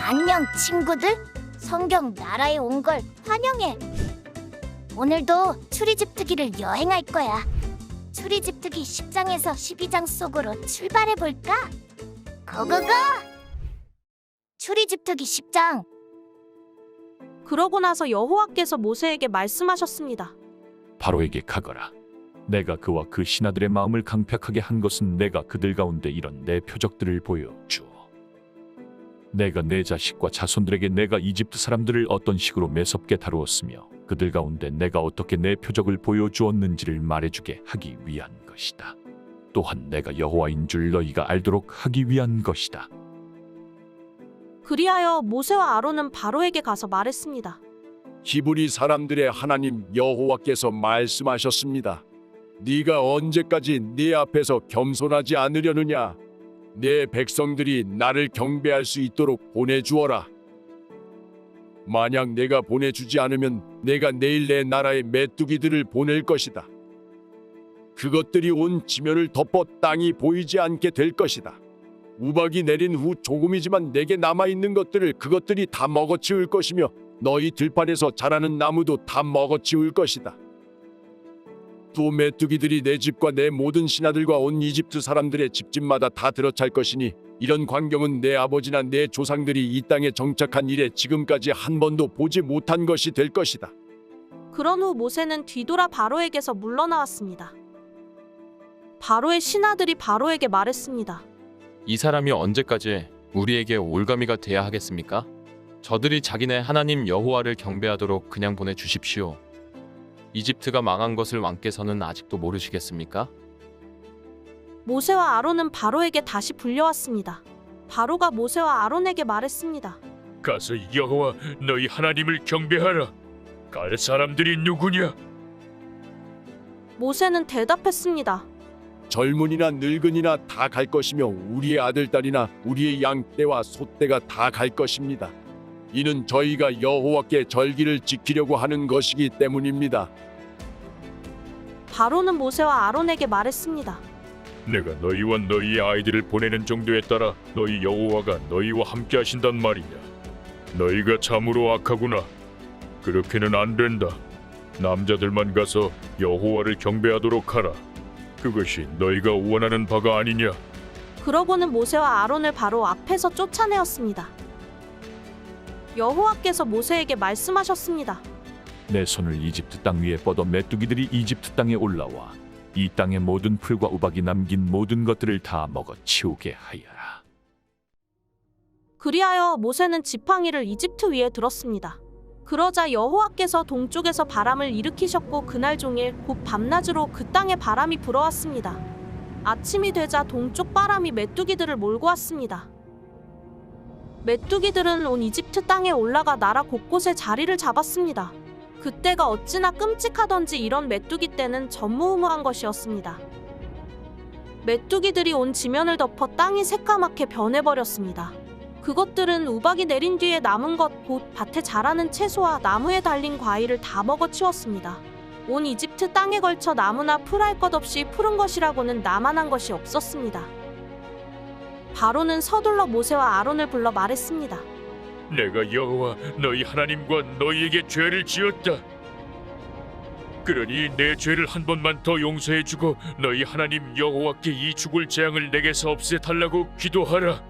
안녕 친구들. 성경 나라에 온 걸 환영해. 오늘도 출애굽기를 여행할 거야. 출애굽기 10장에서 12장 속으로 출발해 볼까? 고고고! 출애굽기 10장. 그러고 나서 여호와께서 모세에게 말씀하셨습니다. 바로에게 가거라. 내가 그와 그 신하들의 마음을 강팍하게 한 것은 내가 그들 가운데 이런 내 표적들을 보여주어 내가 내 자식과 자손들에게 내가 이집트 사람들을 어떤 식으로 매섭게 다루었으며 그들 가운데 내가 어떻게 내 표적을 보여주었는지를 말해주게 하기 위한 것이다. 또한 내가 여호와인 줄 너희가 알도록 하기 위한 것이다. 그리하여 모세와 아론은 바로에게 가서 말했습니다. 히브리 사람들의 하나님 여호와께서 말씀하셨습니다. 네가 언제까지 네 앞에서 겸손하지 않으려느냐? 내 백성들이 나를 경배할 수 있도록 보내주어라. 만약 내가 보내주지 않으면 내가 내일 내 나라의 메뚜기들을 보낼 것이다. 그것들이 온 지면을 덮어 땅이 보이지 않게 될 것이다. 우박이 내린 후 조금이지만 내게 남아있는 것들을 그것들이 다 먹어치울 것이며 너희 들판에서 자라는 나무도 다 먹어치울 것이다. 또 메뚜기들이 내 집과 내 모든 신하들과 온 이집트 사람들의 집집마다 다 들어찰 것이니 이런 광경은 내 아버지나 내 조상들이 이 땅에 정착한 이래 지금까지 한 번도 보지 못한 것이 될 것이다. 그런 후 모세는 뒤돌아 바로에게서 물러나왔습니다. 바로의 신하들이 바로에게 말했습니다. 이 사람이 언제까지 우리에게 올가미가 돼야 하겠습니까? 저들이 자기네 하나님 여호와를 경배하도록 그냥 보내주십시오. 이집트가 망한 것을 왕께서는 아직도 모르시겠습니까? 모세와 아론은 바로에게 다시 불려왔습니다. 바로가 모세와 아론에게 말했습니다. 가서 여호와 너희 하나님을 경배하라. 갈 사람들이 누구냐? 모세는 대답했습니다. 젊은이나 늙은이나 다 갈 것이며 우리의 아들딸이나 우리의 양떼와 소떼가 다 갈 것입니다. 이는 저희가 여호와께 절기를 지키려고 하는 것이기 때문입니다. 바로는 모세와 아론에게 말했습니다. 내가 너희와 너희의 아이들을 보내는 정도에 따라 너희 여호와가 너희와 함께 하신단 말이냐? 너희가 참으로 악하구나. 그렇게는 안 된다. 남자들만 가서 여호와를 경배하도록 하라. 그것이 너희가 원하는 바가 아니냐? 그러고는 모세와 아론을 바로 앞에서 쫓아내었습니다. 여호와께서 모세에게 말씀하셨습니다. 내 손을 이집트 땅 위에 뻗어 메뚜기들이 이집트 땅에 올라와 이 땅의 모든 풀과 우박이 남긴 모든 것들을 다 먹어치우게 하여라. 그리하여 모세는 지팡이를 이집트 위에 들었습니다. 그러자 여호와께서 동쪽에서 바람을 일으키셨고 그날 종일 곧 밤낮으로 그 땅에 바람이 불어왔습니다. 아침이 되자 동쪽 바람이 메뚜기들을 몰고 왔습니다. 메뚜기들은 온 이집트 땅에 올라가 나라 곳곳에 자리를 잡았습니다. 그때가 어찌나 끔찍하던지 이런 메뚜기 떼는 전무후무한 것이었습니다. 메뚜기들이 온 지면을 덮어 땅이 새까맣게 변해버렸습니다. 그것들은 우박이 내린 뒤에 남은 것, 곧 밭에 자라는 채소와 나무에 달린 과일을 다 먹어치웠습니다. 온 이집트 땅에 걸쳐 나무나 풀 할 것 없이 푸른 것이라고는 나만한 것이 없었습니다. 바로는 서둘러 모세와 아론을 불러 말했습니다. 내가 여호와 너희 하나님과 너희에게 죄를 지었다. 그러니 내 죄를 한 번만 더 용서해주고 너희 하나님 여호와께 이 죽을 재앙을 내게서 없애달라고 기도하라.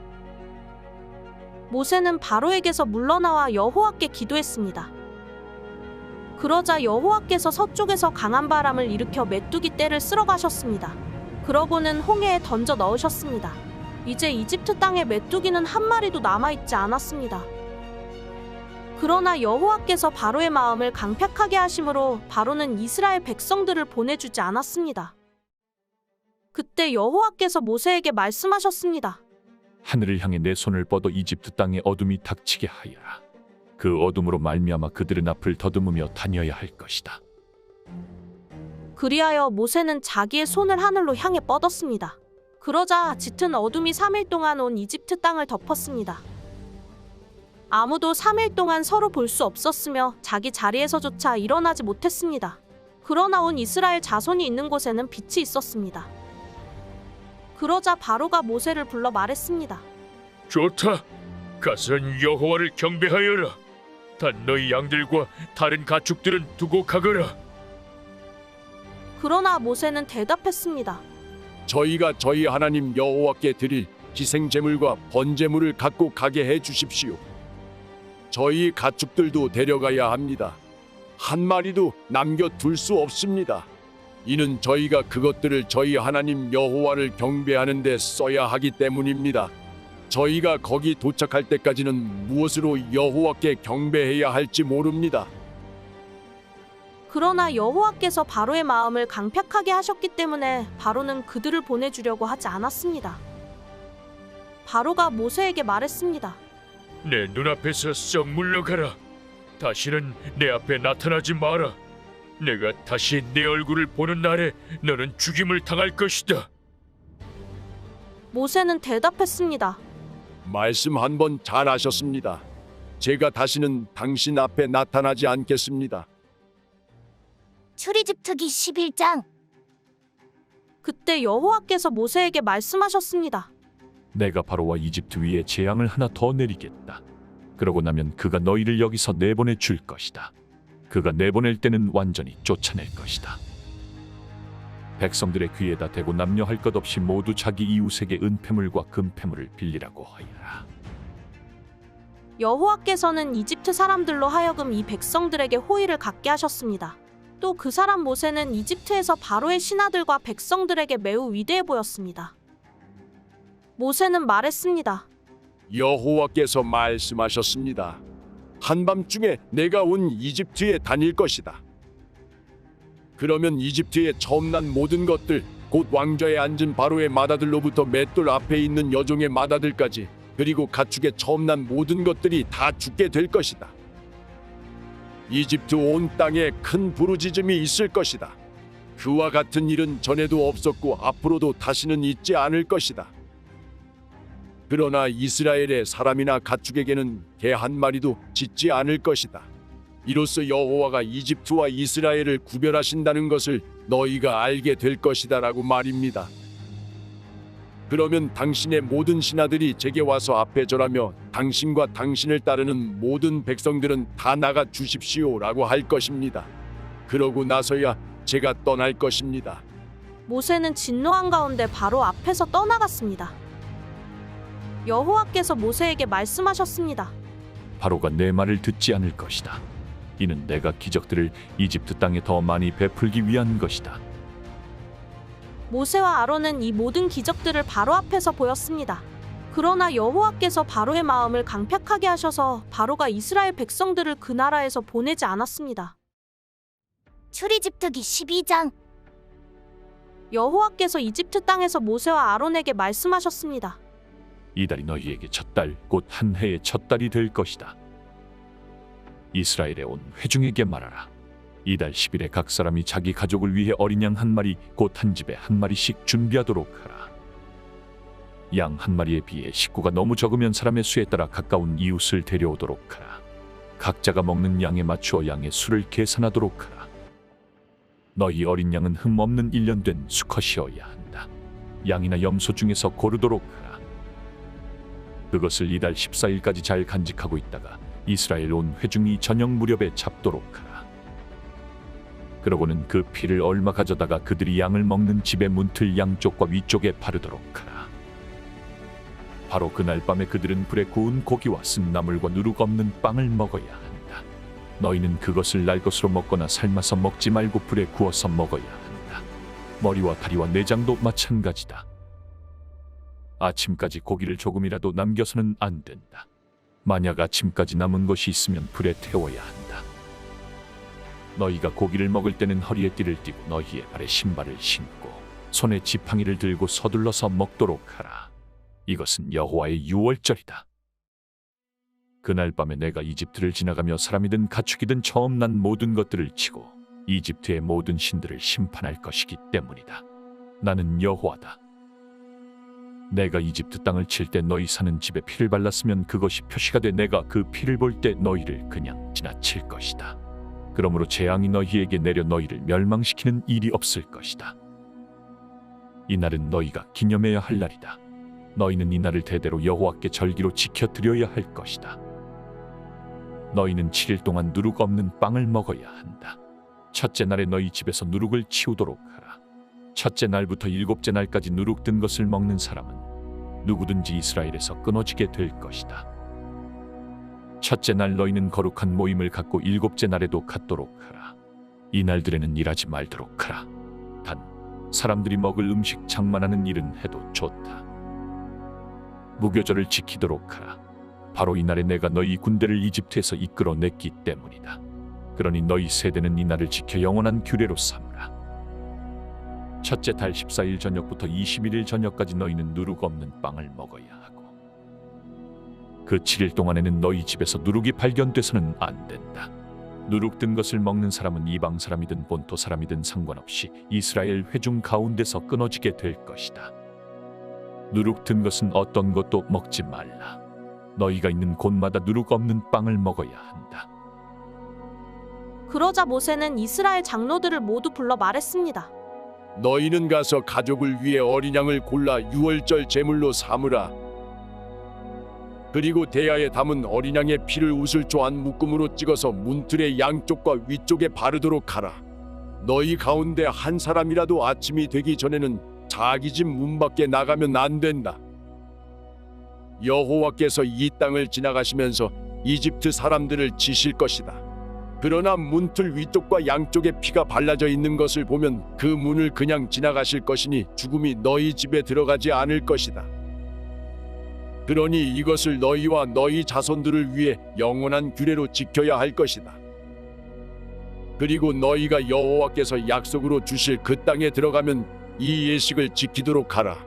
모세는 바로에게서 물러나와 여호와께 기도했습니다. 그러자 여호와께서 서쪽에서 강한 바람을 일으켜 메뚜기 떼를 쓸어 가셨습니다. 그러고는 홍해에 던져 넣으셨습니다. 이제 이집트 땅에 메뚜기는 한 마리도 남아있지 않았습니다. 그러나 여호와께서 바로의 마음을 강팍하게 하심으로 바로는 이스라엘 백성들을 보내주지 않았습니다. 그때 여호와께서 모세에게 말씀하셨습니다. 하늘을 향해 내 손을 뻗어 이집트 땅에 어둠이 닥치게 하여라. 그 어둠으로 말미암아 그들은 앞을 더듬으며 다녀야 할 것이다. 그리하여 모세는 자기의 손을 하늘로 향해 뻗었습니다. 그러자 짙은 어둠이 3일 동안 온 이집트 땅을 덮었습니다. 아무도 3일 동안 서로 볼 수 없었으며 자기 자리에서조차 일어나지 못했습니다. 그러나 온 이스라엘 자손이 있는 곳에는 빛이 있었습니다. 그러자 바로가 모세를 불러 말했습니다. 좋다. 가선 여호와를 경배하여라. 단 너희 양들과 다른 가축들은 두고 가거라. 그러나 모세는 대답했습니다. 저희가 저희 하나님 여호와께 드릴 희생 제물과 번제물을 갖고 가게 해 주십시오. 저희 가축들도 데려가야 합니다. 한 마리도 남겨 둘 수 없습니다. 이는 저희가 그것들을 저희 하나님 여호와를 경배하는 데 써야 하기 때문입니다. 저희가 거기 도착할 때까지는 무엇으로 여호와께 경배해야 할지 모릅니다. 그러나 여호와께서 바로의 마음을 강팍하게 하셨기 때문에 바로는 그들을 보내주려고 하지 않았습니다. 바로가 모세에게 말했습니다. 내 눈앞에서 썩 물러가라. 다시는 내 앞에 나타나지 마라. 내가 다시 내 얼굴을 보는 날에 너는 죽임을 당할 것이다. 모세는 대답했습니다. 말씀 한 번 잘하셨습니다. 제가 다시는 당신 앞에 나타나지 않겠습니다. 출애굽 특기 11장. 그때 여호와께서 모세에게 말씀하셨습니다. 내가 바로와 이집트 위에 재앙을 하나 더 내리겠다. 그러고 나면 그가 너희를 여기서 내보내 줄 것이다. 그가 내보낼 때는 완전히 쫓아낼 것이다. 백성들의 귀에다 대고 남녀할 것 없이 모두 자기 이웃에게 은폐물과 금폐물을 빌리라고 하여라. 여호와께서는 이집트 사람들로 하여금 이 백성들에게 호의를 갖게 하셨습니다. 또 그 사람 모세는 이집트에서 바로의 신하들과 백성들에게 매우 위대해 보였습니다. 모세는 말했습니다. 여호와께서 말씀하셨습니다. 한밤중에 내가 온 이집트에 다닐 것이다. 그러면 이집트에 처음 난 모든 것들, 곧 왕좌에 앉은 바로의 마다들로부터 맷돌 앞에 있는 여종의 마다들까지, 그리고 가축에 처음 난 모든 것들이 다 죽게 될 것이다. 이집트 온 땅에 큰 부르짖음이 있을 것이다. 그와 같은 일은 전에도 없었고 앞으로도 다시는 있지 않을 것이다. 그러나 이스라엘의 사람이나 가축에게는 개 한 마리도 짖지 않을 것이다. 이로써 여호와가 이집트와 이스라엘을 구별하신다는 것을 너희가 알게 될 것이다라고 말입니다. 그러면 당신의 모든 신하들이 제게 와서 앞에 절하며 당신과 당신을 따르는 모든 백성들은 다 나가 주십시오라고 할 것입니다. 그러고 나서야 제가 떠날 것입니다. 모세는 진노한 가운데 바로 앞에서 떠나갔습니다. 여호와께서 모세에게 말씀하셨습니다. 바로가 내 말을 듣지 않을 것이다. 이는 내가 기적들을 이집트 땅에 더 많이 베풀기 위한 것이다. 모세와 아론은 이 모든 기적들을 바로 앞에서 보였습니다. 그러나 여호와께서 바로의 마음을 강팍하게 하셔서 바로가 이스라엘 백성들을 그 나라에서 보내지 않았습니다. 출애굽 특기 12장. 여호와께서 이집트 땅에서 모세와 아론에게 말씀하셨습니다. 이달이 너희에게 첫 달, 곧 한 해의 첫 달이 될 것이다. 이스라엘에 온 회중에게 말하라. 이달 10일에 각 사람이 자기 가족을 위해 어린 양 한 마리, 곧 한 집에 한 마리씩 준비하도록 하라. 양 한 마리에 비해 식구가 너무 적으면 사람의 수에 따라 가까운 이웃을 데려오도록 하라. 각자가 먹는 양에 맞추어 양의 수를 계산하도록 하라. 너희 어린 양은 흠 없는 1년 된 수컷이어야 한다. 양이나 염소 중에서 고르도록 하라. 그것을 이달 14일까지 잘 간직하고 있다가 이스라엘 온 회중이 저녁 무렵에 잡도록 하라. 그러고는 그 피를 얼마 가져다가 그들이 양을 먹는 집의 문틀 양쪽과 위쪽에 바르도록 하라. 바로 그날 밤에 그들은 불에 구운 고기와 쓴나물과 누룩 없는 빵을 먹어야 한다. 너희는 그것을 날 것으로 먹거나 삶아서 먹지 말고 불에 구워서 먹어야 한다. 머리와 다리와 내장도 마찬가지다. 아침까지 고기를 조금이라도 남겨서는 안 된다. 만약 아침까지 남은 것이 있으면 불에 태워야 한다. 너희가 고기를 먹을 때는 허리에 띠를 띠고 너희의 발에 신발을 신고 손에 지팡이를 들고 서둘러서 먹도록 하라. 이것은 여호와의 유월절이다. 그날 밤에 내가 이집트를 지나가며 사람이든 가축이든 처음 난 모든 것들을 치고 이집트의 모든 신들을 심판할 것이기 때문이다. 나는 여호와다. 내가 이집트 땅을 칠 때 너희 사는 집에 피를 발랐으면 그것이 표시가 돼 내가 그 피를 볼 때 너희를 그냥 지나칠 것이다. 그러므로 재앙이 너희에게 내려 너희를 멸망시키는 일이 없을 것이다. 이 날은 너희가 기념해야 할 날이다. 너희는 이 날을 대대로 여호와께 절기로 지켜 드려야 할 것이다. 너희는 7일 동안 누룩 없는 빵을 먹어야 한다. 첫째 날에 너희 집에서 누룩을 치우도록 하라. 첫째 날부터 일곱째 날까지 누룩 든 것을 먹는 사람은 누구든지 이스라엘에서 끊어지게 될 것이다. 첫째 날 너희는 거룩한 모임을 갖고 일곱째 날에도 갖도록 하라. 이 날들에는 일하지 말도록 하라. 단 사람들이 먹을 음식 장만하는 일은 해도 좋다. 무교절을 지키도록 하라. 바로 이 날에 내가 너희 군대를 이집트에서 이끌어냈기 때문이다. 그러니 너희 세대는 이 날을 지켜 영원한 규례로 삼으라. 첫째 달 14일 저녁부터 21일 저녁까지 너희는 누룩 없는 빵을 먹어야 하고 그 7일 동안에는 너희 집에서 누룩이 발견돼서는 안 된다. 누룩 든 것을 먹는 사람은 이방 사람이든 본토 사람이든 상관없이 이스라엘 회중 가운데서 끊어지게 될 것이다. 누룩 든 것은 어떤 것도 먹지 말라. 너희가 있는 곳마다 누룩 없는 빵을 먹어야 한다. 그러자 모세는 이스라엘 장로들을 모두 불러 말했습니다. 너희는 가서 가족을 위해 어린 양을 골라 유월절 제물로 삼으라. 그리고 대야에 담은 어린 양의 피를 우슬조 한 묶음으로 찍어서 문틀의 양쪽과 위쪽에 바르도록 하라. 너희 가운데 한 사람이라도 아침이 되기 전에는 자기 집 문 밖에 나가면 안 된다. 여호와께서 이 땅을 지나가시면서 이집트 사람들을 치실 것이다. 그러나 문틀 위쪽과 양쪽에 피가 발라져 있는 것을 보면 그 문을 그냥 지나가실 것이니 죽음이 너희 집에 들어가지 않을 것이다. 그러니 이것을 너희와 너희 자손들을 위해 영원한 규례로 지켜야 할 것이다. 그리고 너희가 여호와께서 약속으로 주실 그 땅에 들어가면 이 예식을 지키도록 하라.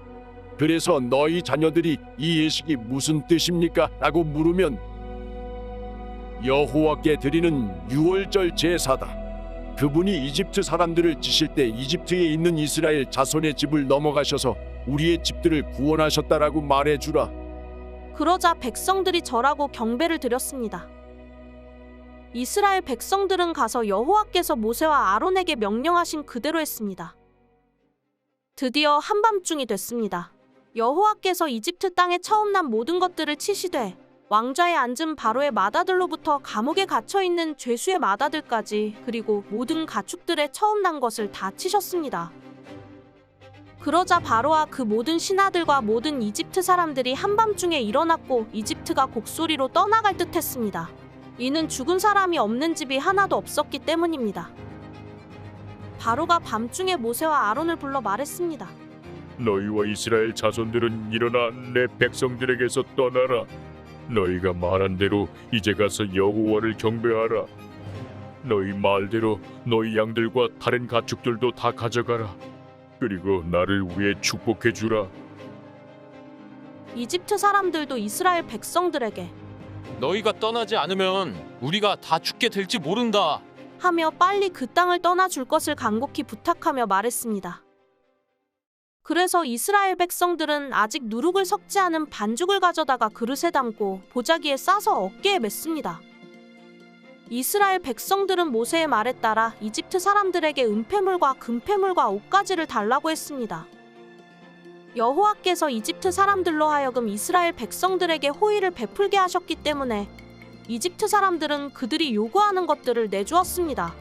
그래서 너희 자녀들이 이 예식이 무슨 뜻입니까? 라고 물으면 여호와께 드리는 유월절 제사다. 그분이 이집트 사람들을 치실 때 이집트에 있는 이스라엘 자손의 집을 넘어가셔서 우리의 집들을 구원하셨다라고 말해주라. 그러자 백성들이 절하고 경배를 드렸습니다. 이스라엘 백성들은 가서 여호와께서 모세와 아론에게 명령하신 그대로 했습니다. 드디어 한밤중이 됐습니다. 여호와께서 이집트 땅에 처음 난 모든 것들을 치시되 왕좌에 앉은 바로의 마다들로부터 감옥에 갇혀있는 죄수의 마다들까지 그리고 모든 가축들의 처음 난 것을 다 치셨습니다. 그러자 바로와 그 모든 신하들과 모든 이집트 사람들이 한밤중에 일어났고 이집트가 곡소리로 떠나갈 듯 했습니다. 이는 죽은 사람이 없는 집이 하나도 없었기 때문입니다. 바로가 밤중에 모세와 아론을 불러 말했습니다. 너희와 이스라엘 자손들은 일어나 내 백성들에게서 떠나라. 너희가 말한 대로 이제 가서 여호와를 경배하라. 너희 말대로 너희 양들과 다른 가축들도 다 가져가라. 그리고 나를 위해 축복해 주라. 이집트 사람들도 이스라엘 백성들에게 너희가 떠나지 않으면 우리가 다 죽게 될지 모른다. 하며 빨리 그 땅을 떠나줄 것을 간곡히 부탁하며 말했습니다. 그래서 이스라엘 백성들은 아직 누룩을 섞지 않은 반죽을 가져다가 그릇에 담고 보자기에 싸서 어깨에 맸습니다. 이스라엘 백성들은 모세의 말에 따라 이집트 사람들에게 은폐물과 금폐물과 옷가지를 달라고 했습니다. 여호와께서 이집트 사람들로 하여금 이스라엘 백성들에게 호의를 베풀게 하셨기 때문에 이집트 사람들은 그들이 요구하는 것들을 내주었습니다.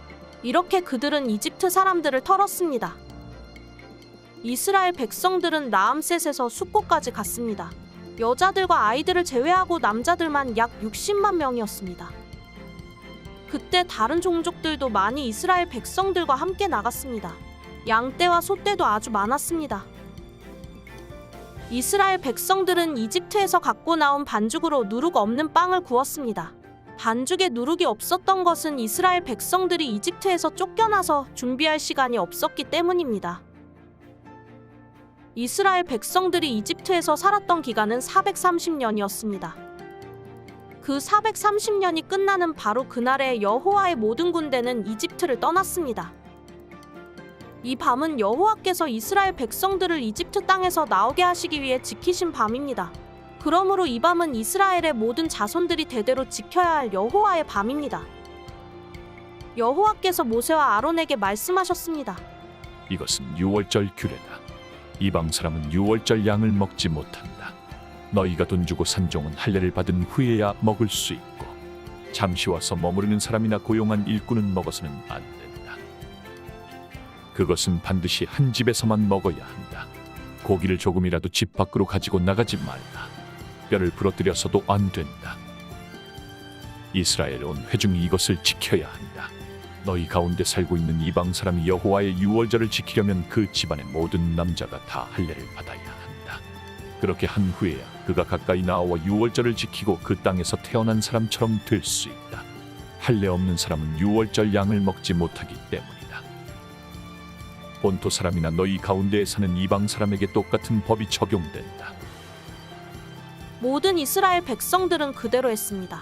이렇게 그들은 이집트 사람들을 털었습니다. 이스라엘 백성들은 라암셋에서 숫곳까지 갔습니다. 여자들과 아이들을 제외하고 남자들만 약 60만 명이었습니다. 그때 다른 종족들도 많이 이스라엘 백성들과 함께 나갔습니다. 양떼와 소떼도 아주 많았습니다. 이스라엘 백성들은 이집트에서 갖고 나온 반죽으로 누룩 없는 빵을 구웠습니다. 반죽에 누룩이 없었던 것은 이스라엘 백성들이 이집트에서 쫓겨나서 준비할 시간이 없었기 때문입니다. 이스라엘 백성들이 이집트에서 살았던 기간은 430년이었습니다. 그 430년이 끝나는 바로 그날에 여호와의 모든 군대는 이집트를 떠났습니다. 이 밤은 여호와께서 이스라엘 백성들을 이집트 땅에서 나오게 하시기 위해 지키신 밤입니다. 그러므로 이 밤은 이스라엘의 모든 자손들이 대대로 지켜야 할 여호와의 밤입니다. 여호와께서 모세와 아론에게 말씀하셨습니다. 이것은 유월절 규례다. 이방 사람은 유월절 양을 먹지 못한다. 너희가 돈 주고 산 종은 할례를 받은 후에야 먹을 수 있고 잠시 와서 머무르는 사람이나 고용한 일꾼은 먹어서는 안 된다. 그것은 반드시 한 집에서만 먹어야 한다. 고기를 조금이라도 집 밖으로 가지고 나가지 말라. 뼈를 부러뜨려서도 안 된다. 이스라엘 온 회중이 이것을 지켜야 한다. 너희 가운데 살고 있는 이방 사람이 여호와의 유월절을 지키려면 그 집안의 모든 남자가 다 할례를 받아야 한다. 그렇게 한 후에야 그가 가까이 나와 유월절을 지키고 그 땅에서 태어난 사람처럼 될 수 있다. 할례 없는 사람은 유월절 양을 먹지 못하기 때문이다. 본토 사람이나 너희 가운데에 사는 이방 사람에게 똑같은 법이 적용된다. 모든 이스라엘 백성들은 그대로 했습니다.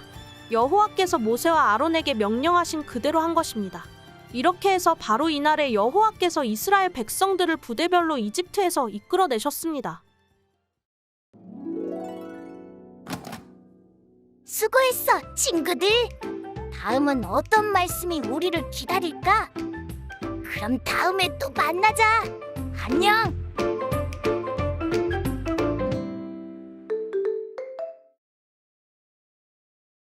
여호와께서 모세와 아론에게 명령하신 그대로 한 것입니다. 이렇게 해서 바로 이날에 여호와께서 이스라엘 백성들을 부대별로 이집트에서 이끌어내셨습니다. 수고했어, 친구들. 다음은 어떤 말씀이 우리를 기다릴까? 그럼 다음에 또 만나자. 안녕.